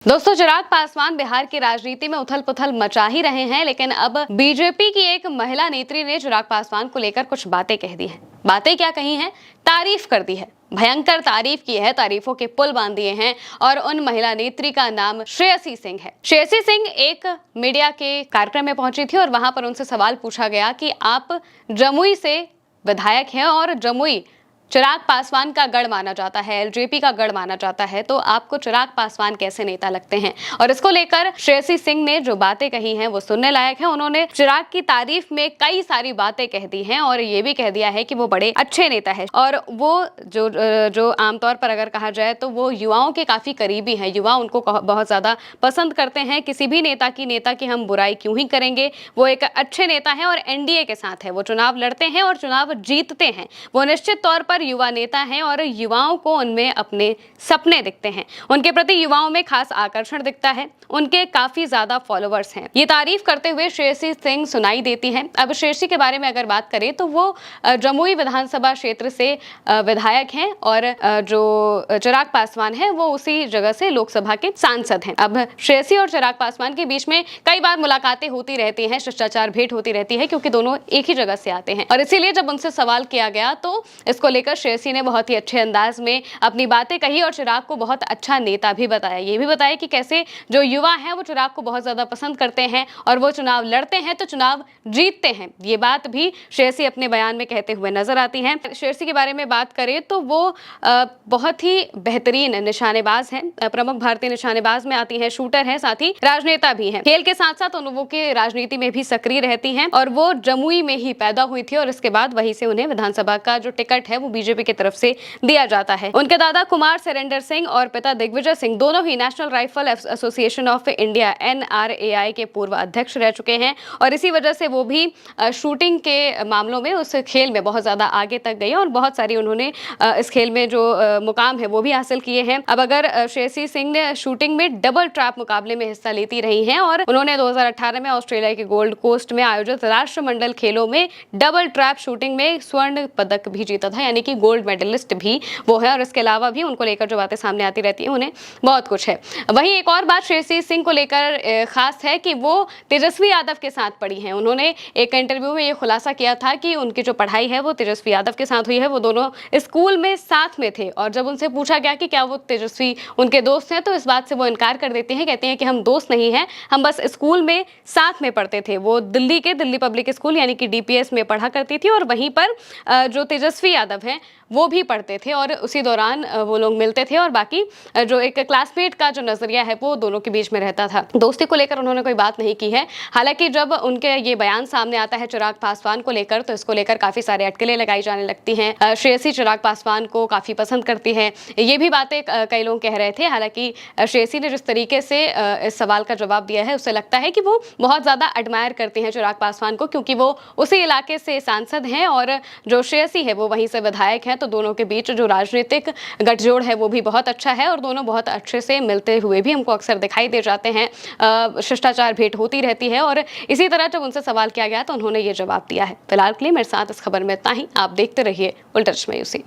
दोस्तों, चिराग पासवान बिहार की राजनीति में उथल-पुथल मचा ही रहे हैं, लेकिन अब बीजेपी की एक महिला नेत्री ने चिराग पासवान को लेकर कुछ बातें कह दी हैं। बातें क्या कही हैं? तारीफ कर दी है, भयंकर तारीफ की है, तारीफों के पुल बांध दिए हैं और उन महिला नेत्री का नाम श्रेयसी सिंह है। श्रेयसी सिंह एक मीडिया के कार्यक्रम में पहुंची थी और वहां पर उनसे सवाल पूछा गया कि आप जमुई से विधायक हैं और जमुई चिराग पासवान का गढ़ माना जाता है, एलजेपी का गढ़ माना जाता है, तो आपको चिराग पासवान कैसे नेता लगते हैं? और इसको लेकर श्रेयसी सिंह ने जो बातें कही हैं वो सुनने लायक है। उन्होंने चिराग की तारीफ में कई सारी बातें कह दी हैं और ये भी कह दिया है कि वो बड़े अच्छे नेता है और वो जो आमतौर पर अगर कहा जाए तो वो युवाओं के काफी करीबी हैं। युवा उनको बहुत ज्यादा पसंद करते हैं। किसी भी नेता की हम बुराई क्यों ही करेंगे? वो एक अच्छे नेता है और एनडीए के साथ है। वो चुनाव लड़ते हैं और चुनाव जीतते हैं। वो निश्चित तौर पर युवा नेता हैं और युवाओं को उनमें अपने सपने दिखते हैं। उनके प्रति युवाओं में खास आकर्षण दिखता है। उनके काफी ज्यादा फॉलोअर्स हैं। ये तारीफ करते हुए श्रेयसी सिंह सुनाई देती हैं। अब श्रेयसी के बारे में अगर बात करें तो वो जमुई विधानसभा क्षेत्र से विधायक हैं और जो चिराग पासवान है वो उसी जगह से लोकसभा के सांसद हैं। अब श्रेयसी और चिराग पासवान के बीच में कई बार मुलाकातें होती रहती हैं, शिष्टाचार भेंट होती रहती है, क्योंकि दोनों एक ही जगह से आते हैं और इसीलिए जब उनसे सवाल किया गया तो इसको लेकर श्रेयसी ने बहुत ही अच्छे अंदाज में अपनी बातें कही और चिराग को बहुत अच्छा नेता भी बताया। ये भी बताया कि कैसे जो युवा हैं वो चिराग को बहुत ज्यादा पसंद करते हैं और वो चुनाव लड़ते हैं तो चुनाव जीतते हैं। ये बात भी श्रेयसी अपने बयान में कहते हुए नजर आती हैं। श्रेयसी के बारे में बात करें तो वो बहुत ही बेहतरीन निशानेबाज हैं। प्रमुख भारतीय निशानेबाज में आती हैं, शूटर हैं, साथ ही राजनेता भी हैं। खेल के साथ साथ उन लोगों की राजनीति में भी सक्रिय रहती हैं और वो जमुई में ही पैदा हुई थी और इसके बाद वहीं से उन्हें विधानसभा का जो टिकट है वो बीजेपी की तरफ से दिया जाता है। उनके दादा कुमार सरेंडर सिंह और पिता दिग्विजय सिंह दोनों ही national rifle association of India NRAI के पूर्व अध्यक्ष रह चुके हैं और इसी वजह से वो भी शूटिंग के मामलों में उस खेल में बहुत ज्यादा आगे तक गए और बहुत सारी उन्होंने इस खेल में जो मुकाम है वो भी हासिल किए हैं। अब अगर श्रेयसी सिंह ने शूटिंग में डबल ट्रैप मुकाबले में हिस्सा लेती रही हैं और उन्होंने 2018 में ऑस्ट्रेलिया के गोल्ड कोस्ट में आयोजित राष्ट्रमंडल खेलों में डबल ट्रैप शूटिंग में स्वर्ण पदक भी जीता था, यानी कि गोल्ड मेडलिस्ट भी वो है और इसके अलावा भी उनको लेकर जो बातें सामने आती रहती हैं उन्हें बहुत कुछ है। वहीं एक और बात श्रेयसी सिंह को लेकर खास है कि वो तेजस्वी यादव के साथ पढ़ी हैं। उन्होंने एक इंटरव्यू में ये खुलासा किया था कि उनकी जो पढ़ाई है वो तेजस्वी यादव के साथ हुई है। वो दोनों स्कूल में साथ में थे और जब उनसे पूछा गया कि क्या वो तेजस्वी उनके दोस्त हैं तो इस बात से वो इनकार कर देती हैं। कहती हैं कि हम दोस्त नहीं हैं, हम बस स्कूल में साथ में पढ़ते थे। वो दिल्ली पब्लिक स्कूल यानी कि DPS में पढ़ा करती थी और वहीं पर जो तेजस्वी यादव हैं वो भी पढ़ते थे और उसी दौरान वो लोग मिलते थे और बाकी जो एक क्लासमेट का जो नजरिया है वो दोनों के बीच में रहता था। दोस्ती को लेकर उन्होंने कोई बात नहीं की है। हालांकि जब उनके ये बयान सामने आता है चिराग पासवान को लेकर तो इसको लेकर काफी सारे अटकलें लगाई जाने लगती हैं। श्रेयसी चिराग पासवान को काफी पसंद करती है, ये भी बातें कई लोग कह रहे थे। हालांकि श्रेयसी ने जिस तरीके से इस सवाल का जवाब दिया है उससे लगता है कि वो बहुत ज्यादा एडमायर करती हैं चिराग पासवान को, क्योंकि वो उसी इलाके से सांसद हैं और जो श्रेयसी है वो वहीं से विधायक है। तो दोनों के बीच जो राजनीतिक गठजोड़ है वो भी बहुत अच्छा है और दोनों बहुत अच्छे से मिलते हुए भी हमको अक्सर दिखाई दे जाते हैं। शिष्टाचार भेंट होती रहती है और इसी तरह जब उनसे सवाल किया गया तो उन्होंने ये जवाब दिया है। फिलहाल के लिए मेरे साथ इस खबर में इतना ही। आप देखते रहिए उल्टा चश्मा यूसी।